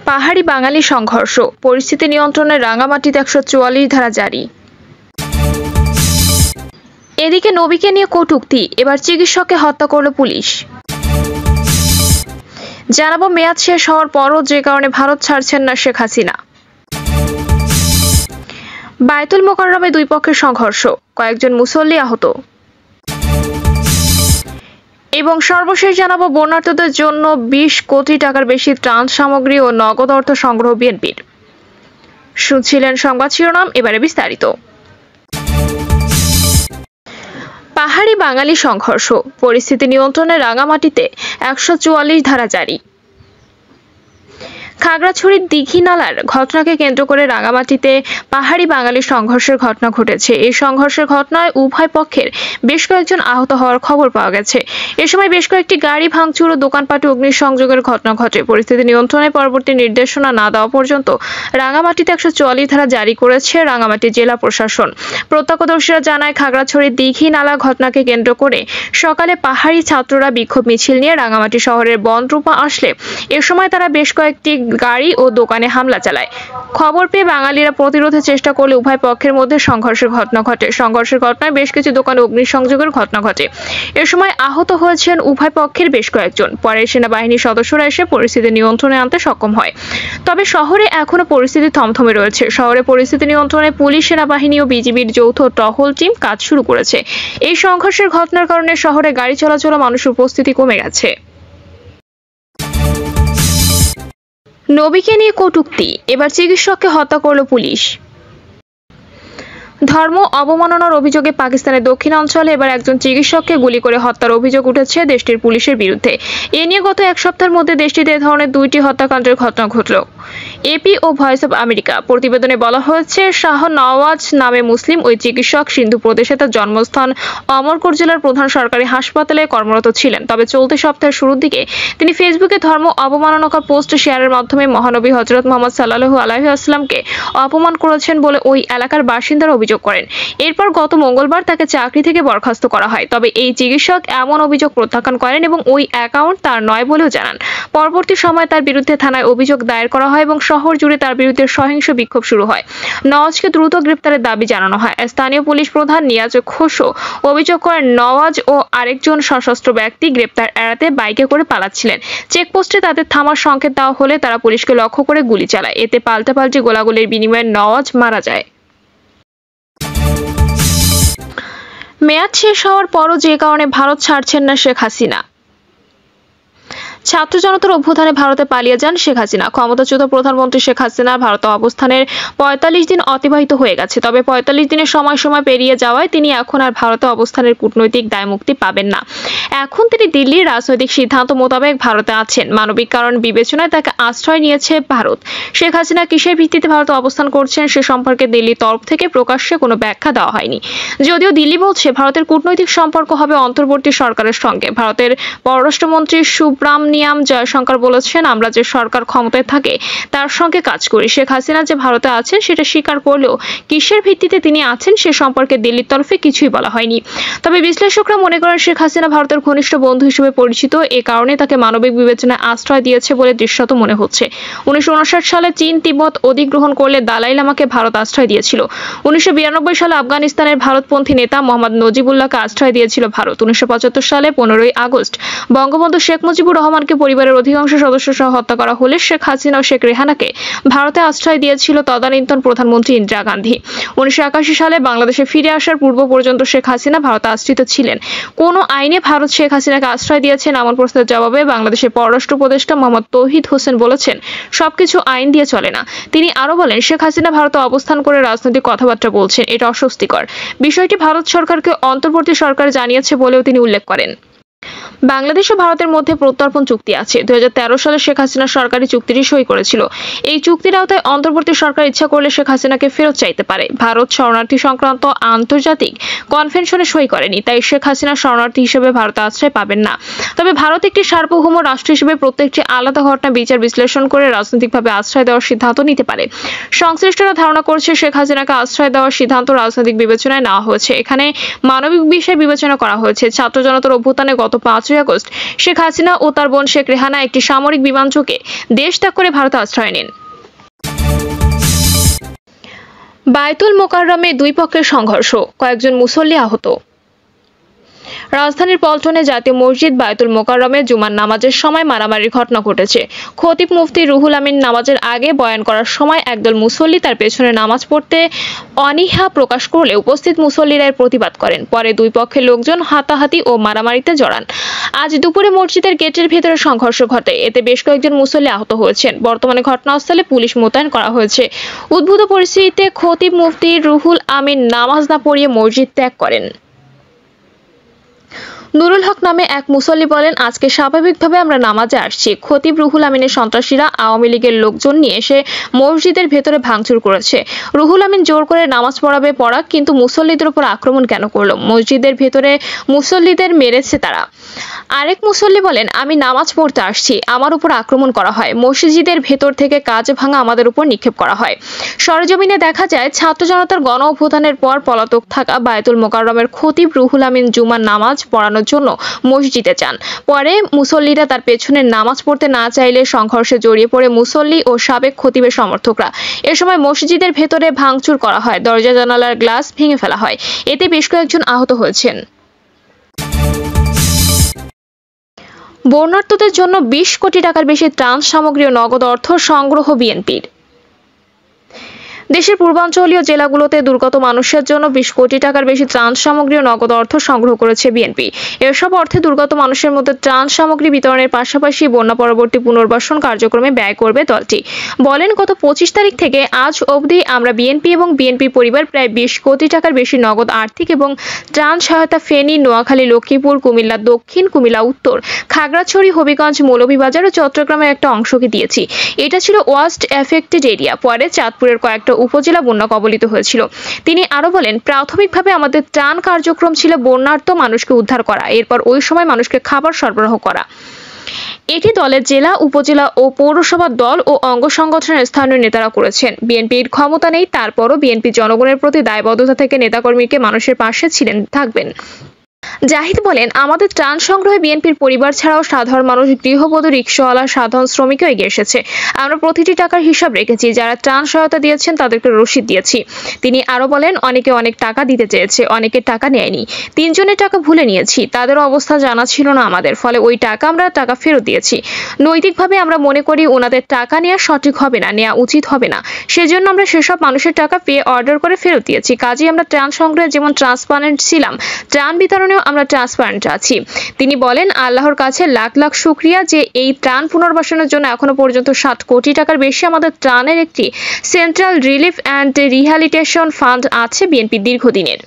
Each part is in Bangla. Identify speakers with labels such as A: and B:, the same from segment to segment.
A: পাহাড়ি বাঙালি সংঘর্ষ, পরিস্থিতি নিয়ন্ত্রণে রাঙামাটিতে ১৪৪ ধারা জারি। এদিকে নবীকে নিয়ে কটূক্তি, এবার চিকিৎসককে হত্যা করল পুলিশ। জানাবো মেয়াদ শেষ হওয়ার পরও যে কারণে ভারত ছাড়ছেন না শেখ হাসিনা। বায়তুল মোকাররমে দুই পক্ষের সংঘর্ষ, কয়েকজন মুসল্লি আহত। এবং সর্বশেষ জানাবো বন্যার্তদের জন্য ২০ কোটি টাকার বেশি ত্রাণ সামগ্রী ও নগদ অর্থ সংগ্রহ বিএনপির। শুনছিলেন সংবাদ শিরোনাম, এবারে বিস্তারিত। পাহাড়ি বাঙালি সংঘর্ষ, পরিস্থিতি নিয়ন্ত্রণে রাঙামাটিতে ১৪৪ ধারা জারি। খাগড়াছড়ির দিঘি নালার ঘটনাকে কেন্দ্র করে রাঙামাটিতে পাহাড়ি বাঙালি সংঘর্ষের ঘটনা ঘটেছে। এই সংঘর্ষের ঘটনায় উভয় পক্ষের বেশ কয়েকজন আহত হওয়ার খবর পাওয়া গেছে। এ সময় বেশ কয়েকটি গাড়ি ভাঙচুর ও দোকানপাটে অগ্নিসংযোগের ঘটনা ঘটে। পরিস্থিতি নিয়ন্ত্রণে পরবর্তী নির্দেশনা না দেওয়া পর্যন্ত রাঙামাটিতে ১৪৪ ধারা জারি করেছে রাঙামাটি জেলা প্রশাসন। প্রত্যক্ষদর্শীরা জানায়, খাগড়াছড়ির দিঘি নালা ঘটনাকে কেন্দ্র করে সকালে পাহাড়ি ছাত্ররা বিক্ষোভ মিছিল নিয়ে রাঙামাটি শহরের বনরূপা আসলে এ সময় তারা বেশ কয়েকটি গাড়ি ও দোকানে হামলা চালায়। খবর পেয়ে বাঙালিরা প্রতিরোধের চেষ্টা করলে উভয় পক্ষের মধ্যে সংঘর্ষের ঘটনা ঘটে। সংঘর্ষের ঘটনায় বেশ কিছু দোকানে অগ্নিসংযোগের ঘটনা ঘটে। এ সময় আহত হয়েছেন উভয় পক্ষের বেশ কয়েকজন। পরে সেনাবাহিনীর সদস্যরা এসে পরিস্থিতি নিয়ন্ত্রণে আনতে সক্ষম হয়। তবে শহরে এখনো পরিস্থিতি থমথমে রয়েছে। শহরে পরিস্থিতি নিয়ন্ত্রণে পুলিশ, সেনাবাহিনী ও বিজিবির যৌথ টহল টিম কাজ শুরু করেছে। এই সংঘর্ষের ঘটনার কারণে শহরে গাড়ি চলাচল ও মানুষের উপস্থিতি কমে গেছে। নবীকে নিয়ে কটূক্তি, এবার চিকিৎসককে হত্যা করল পুলিশ। ধর্ম অবমাননার অভিযোগে পাকিস্তানের দক্ষিণাঞ্চলে এবার একজন চিকিৎসককে গুলি করে হত্যার অভিযোগ উঠেছে দেশটির পুলিশের বিরুদ্ধে। এ নিয়ে গত এক সপ্তাহের মধ্যে দেশটিতে এ ধরনের ২টি হত্যাকাণ্ডের ঘটনা ঘটল। এপি ও ভয়েস অব আমেরিকা প্রতিবেদনে বলা হয়েছে, শাহ নওয়াজ নামে মুসলিম ওই চিকিৎসক সিন্ধু প্রদেশে তার জন্মস্থান অমরকোট জেলার প্রধান সরকারি হাসপাতালে কর্মরত ছিলেন। তবে চলতি সপ্তাহের শুরুর দিকে তিনি ফেসবুকে ধর্ম অবমাননাকর পোস্ট শেয়ারের মাধ্যমে মহানবী হযরত মুহাম্মদ সাল্লাল্লাহু আলাইহি ওয়াসাল্লামকে অপমান করেছেন বলে ওই এলাকার বাসিন্দারা অভিযোগ করেন। এরপর গত মঙ্গলবার তাকে চাকরি থেকে বরখাস্ত করা হয়। তবে এই চিকিৎসক এমন অভিযোগ প্রত্যাখ্যান করেন এবং ওই অ্যাকাউন্ট তার নয় বলেও জানান। পরবর্তী সময় তার বিরুদ্ধে থানায় অভিযোগ দায়ের করা হয় এবং শহর জুড়ে তার বিরুদ্ধে সহিংস বিক্ষোভ শুরু হয়। নওয়াজকে দ্রুত গ্রেপ্তারের দাবি জানানো হয়। স্থানীয় পুলিশ প্রধান নিয়াজ খোসো অভিযোগ করেন, নওয়াজ ও আরেকজন সশস্ত্র ব্যক্তি গ্রেপ্তার এড়াতে বাইকে করে পালাচ্ছিলেন। চেকপোস্টে তাদের থামার সংকেত দেওয়া হলে তারা পুলিশকে লক্ষ্য করে গুলি চালায়। এতে পাল্টাপাল্টি গোলাগুলির বিনিময়ে নওয়াজ মারা যায়। মেয়াদ শেষ হওয়ার পরও যে কারণে ভারত ছাড়ছেন না শেখ হাসিনা। ছাত্র জনতার অভ্যুত্থানে ভারতে পালিয়ে যান শেখ হাসিনা। ক্ষমতাচ্যুত প্রধানমন্ত্রী শেখ হাসিনা ভারতে অবস্থানের ৪৫ দিন অতিবাহিত হয়ে গেছে। তবে ৪৫ দিনের সময় পেরিয়ে যাওয়ায় তিনি এখন আর ভারতে অবস্থানের কূটনৈতিক দায়মুক্তি পাবেন না। এখন তিনি দিল্লির রাজনৈতিক সিদ্ধান্ত মোতাবেক ভারতে আছেন। মানবিক কারণ বিবেচনায় তাকে আশ্রয় নিয়েছে ভারত। শেখ হাসিনা কিসের ভিত্তিতে ভারতে অবস্থান করছেন সে সম্পর্কে দিল্লির তরফ থেকে প্রকাশ্যে কোনো ব্যাখ্যা দেওয়া হয়নি। যদিও দিল্লি বলছে ভারতের কূটনৈতিক সম্পর্ক হবে অন্তর্বর্তী সরকারের সঙ্গে। ভারতের পররাষ্ট্রমন্ত্রী সুব্রামনিয়াম জয়শঙ্কর বলেছেন, আমরা যে সরকার ক্ষমতায় থাকে তার সঙ্গে কাজ করি। শেখ হাসিনা যে ভারতে আছেন সেটা স্বীকার করলেও কিসের ভিত্তিতে তিনি আছেন সে সম্পর্কে দিল্লির তরফে কিছুই বলা হয়নি। তবে বিশ্লেষকরা মনে করেন শেখ হাসিনা ভারতের ঘনিষ্ঠ বন্ধু হিসেবে পরিচিত। এ কারণে তাকে মানবিক বিবেচনায় আশ্রয় দিয়েছে বলে দৃশ্যত মনে হচ্ছে। ১৯৫৯ সালে চীন তিব্বত অধিগ্রহণ করলে দালাই লামাকে ভারত আশ্রয় দিয়েছিল। ১৯৯২ সালে আফগানিস্তানের ভারতপন্থী নেতা মোহাম্মদ নজিবুল্লাহকে আশ্রয় দিয়েছিল ভারত। ১৯৭৫ সালে ১৫ই আগস্ট বঙ্গবন্ধু শেখ মুজিবুর রহমানকে পরিবারের অধিকাংশ সদস্য সহ হত্যা করা হলে শেখ হাসিনা ও শেখ রেহানাকে ভারতে আশ্রয় দিয়েছিল তদানীন্তন প্রধানমন্ত্রী ইন্দিরা গান্ধী। ১৯৮১ সালে বাংলাদেশে ফিরে আসার পূর্ব পর্যন্ত শেখ হাসিনা ভারতে আশ্রিত ছিলেন। কোন আইনে ভারত শেখ হাসিনাকে আশ্রয় দিয়েছেন এমন প্রশ্নের জবাবে বাংলাদেশের পররাষ্ট্র উপদেষ্টা মোহাম্মদ তৌহিদ হোসেন বলেছেন, সবকিছু আইন দিয়ে চলে না। তিনি আরো বলেন, শেখ হাসিনা ভারতে অবস্থান করে রাজনৈতিক কথাবার্তা বলছেন, এটা অস্বস্তিকর। বিষয়টি ভারত সরকারকে অন্তর্বর্তী সরকার জানিয়েছে বলেও তিনি উল্লেখ করেন। বাংলাদেশ ও ভারতের মধ্যে প্রত্যর্পণ চুক্তি আছে। ২০১৩ সালে শেখ হাসিনা সরকারি চুক্তিটি সই করেছিল। এই চুক্তির আওতায় অন্তর্বর্তী সরকার ইচ্ছা করলে শেখ হাসিনাকে ফেরত চাইতে পারে। ভারত শরণার্থী সংক্রান্ত আন্তর্জাতিক কনভেনশনে সই করেনি, তাই শেখ হাসিনা শরণার্থী হিসেবে ভারতে আশ্রয় পাবেন না। তবে ভারত একটি সার্বভৌম রাষ্ট্র হিসেবে প্রত্যেকটি আলাদা ঘটনা বিচার বিশ্লেষণ করে রাজনৈতিকভাবে আশ্রয় দেওয়ার সিদ্ধান্ত নিতে পারে। সংশ্লিষ্টরা ধারণা করছে শেখ হাসিনাকে আশ্রয় দেওয়ার সিদ্ধান্ত রাজনৈতিক বিবেচনায় নেওয়া হয়েছে। এখানে মানবিক বিষয় বিবেচনা করা হয়েছে। ছাত্র জনতার অভ্যুত্থানে গত ৫ 5ই আগস্ট শেখ হাসিনা ও তার বোন শেখ রেহানা একটি সামরিক বিমান চোখে দেশ ত্যাগ করে ভারতে আশ্রয় নেন। বায়তুল মোকাররমে দুই পক্ষের সংঘর্ষ, কয়েকজন মুসল্লি আহত। রাজধানীর পল্টনে জাতীয় মসজিদ বায়তুল মোকাররমে জুমার নামাজের সময় মারামারির ঘটনা ঘটেছে। খতিব মুফতি রুহুল আমিন নামাজের আগে বয়ান করার সময় একদল মুসল্লি তার পেছনে নামাজ পড়তে অনীহা প্রকাশ করলে উপস্থিত মুসল্লিরা এর প্রতিবাদ করেন। পরে দুই পক্ষের লোকজন হাতাহাতি ও মারামারিতে জড়ান। আজ দুপুরে মসজিদের গেটের ভেতরে সংঘর্ষ ঘটে, এতে বেশ কয়েকজন মুসল্লি আহত হয়েছেন। বর্তমানে ঘটনাস্থলে পুলিশ মোতায়েন করা হয়েছে। উদ্ভূত পরিস্থিতিতে খতিব মুফতি রুহুল আমিন নামাজ না পড়িয়ে মসজিদ ত্যাগ করেন। নুরুল হক নামে এক মুসল্লি বলেন, আজকে স্বাভাবিকভাবে আমরা নামাজে আসছি। খতিব রুহুল আমিনের সন্ত্রাসীরা আওয়ামী লীগের লোকজন নিয়ে এসে মসজিদের ভেতরে ভাঙচুর করেছে। রুহুল আমিন জোর করে নামাজ পড়াবে পড়া, কিন্তু মুসল্লিদের উপর আক্রমণ কেন করলো? মসজিদের ভেতরে মুসল্লিদের মেরেছে তারা। আরেক মুসল্লি বলেন, আমি নামাজ পড়তে আসছি, আমার উপর আক্রমণ করা হয়। মসজিদের ভেতর থেকে কাচ ভাঙা আমাদের উপর নিক্ষেপ করা হয়। সরেজমিনে দেখা যায়, ছাত্র জনতার গণ অভ্যুত্থানের পর পলাতক থাকা বায়তুল মোকাররমের খতিব রুহুল আমিন জুমার নামাজ পড়ানোর জন্য মসজিদে যান। পরে মুসল্লিরা তার পেছনে নামাজ পড়তে না চাইলে সংঘর্ষে জড়িয়ে পড়ে মুসল্লি ও সাবেক খতিবের সমর্থকরা। এ সময় মসজিদের ভেতরে ভাঙচুর করা হয়, দরজা জানালার গ্লাস ভেঙে ফেলা হয়। এতে বেশ কয়েকজন আহত হয়েছেন। বন্যার্তদের জন্য 20 কোটি টাকার বেশি ত্রাণ সামগ্রী ও নগদ অর্থ সংগ্রহ বিএনপির। দেশের পূর্বাঞ্চলীয় জেলাগুলোতে দুর্গত মানুষের জন্য 20 কোটি টাকার বেশি ত্রাণ সামগ্রী ও নগদ অর্থ সংগ্রহ করেছে বিএনপি। এসব অর্থে দুর্গত মানুষের মধ্যে ত্রাণ সামগ্রী বিতরণের পাশাপাশি বন্যা পরবর্তী পুনর্বাসন কার্যক্রমে ব্যয় করবে দলটি। বলেন, গত 25 তারিখ থেকে আজ অবধি আমরা বিএনপি এবং বিএনপি পরিবার প্রায় 20 কোটি টাকার বেশি নগদ আর্থিক এবং ত্রাণ সহায়তা ফেনী, নোয়াখালী, লক্ষ্মীপুর, কুমিল্লা দক্ষিণ, কুমিল্লা উত্তর, খাগড়াছড়ি, হবিগঞ্জ, মৌলভীবাজার ও চট্টগ্রামের একটা অংশকে দিয়েছি। এটা ছিল ওয়ার্স্ট এফেক্টেড এরিয়া। পরে চাঁদপুরের কয়েকটা উপজেলা বন্যা কবলিত হয়েছিল। তিনি আরো বলেন, প্রাথমিকভাবে আমাদের ত্রাণ কার্যক্রম ছিল বন্যার্ত মানুষকে উদ্ধার করা, এরপর ওই সময় মানুষকে খাবার সরবরাহ করা। এটি দলের জেলা, উপজেলা ও পৌরসভা দল ও অঙ্গ সংগঠনের স্থানীয় নেতারা করেছেন। বিএনপির ক্ষমতা নেই, তারপরও বিএনপি জনগণের প্রতি দায়বদ্ধতা থেকে নেতাকর্মীকে মানুষের পাশে ছিলেন, থাকবেন। জাহিদ বলেন, আমাদের ত্রাণ সংগ্রহে বিএনপির পরিবার ছাড়াও সাধারণ মানুষ, গৃহবধূ, রিকশাওয়ালা, সাধারণ শ্রমিকও এগিয়ে এসেছে। আমরা প্রতিটি টাকার হিসাব রেখেছি, যারা ত্রাণ সহায়তা দিয়েছেন তাদেরকে রসিদ দিয়েছি। তিনি আরো বলেন, অনেকে অনেক টাকা দিতে চেয়েছে, অনেকে টাকা নেয়নি। 3 জনের টাকা ভুলে নিয়েছি, তাদেরও অবস্থা জানা ছিল না আমাদের, ফলে ওই আমরা টাকা ফেরত দিয়েছি। নৈতিকভাবে আমরা মনে করি ওনাদের টাকা নেওয়া সঠিক হবে না, নেওয়া উচিত হবে না। সেজন্য আমরা সেসব মানুষের টাকা পে অর্ডার করে ফেরত দিয়েছি। কাজেই আমরা ত্রাণ সংগ্রহে যেমন ট্রান্সপারেন্ট ছিলাম, ত্রাণ বিতরণেও আমরা ট্রান্সপারেন্ট আছি। তিনি বলেন, আল্লাহর কাছে লাখ লাখ শুকরিয়া যে এই ত্রাণ পুনর্বাসনের জন্য এখনো পর্যন্ত 7 কোটি টাকার বেশি আমাদের ত্রাণের একটি central relief and rehabilitation fund আছে বিএনপি দীর্ঘদিনের।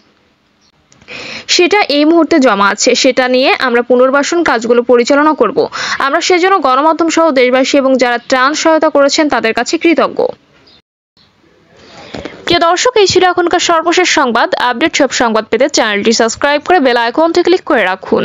A: সেটা এই মুহূর্তে জমা আছে, সেটা নিয়ে আমরা পুনর্বাসন কাজগুলো পরিচালনা করব। আমরা সেজন্য গণমাধ্যম সহ দেশবাসী এবং যারা ত্রাণ সহায়তা করেছেন তাদের কাছে কৃতজ্ঞ। প্রিয় দর্শক, এই ছিল এখনকার সর্বশেষ সংবাদ। আপডেট সব সংবাদ পেতে চ্যানেলটি সাবস্ক্রাইব করে বেল আইকনটি ক্লিক করে রাখুন।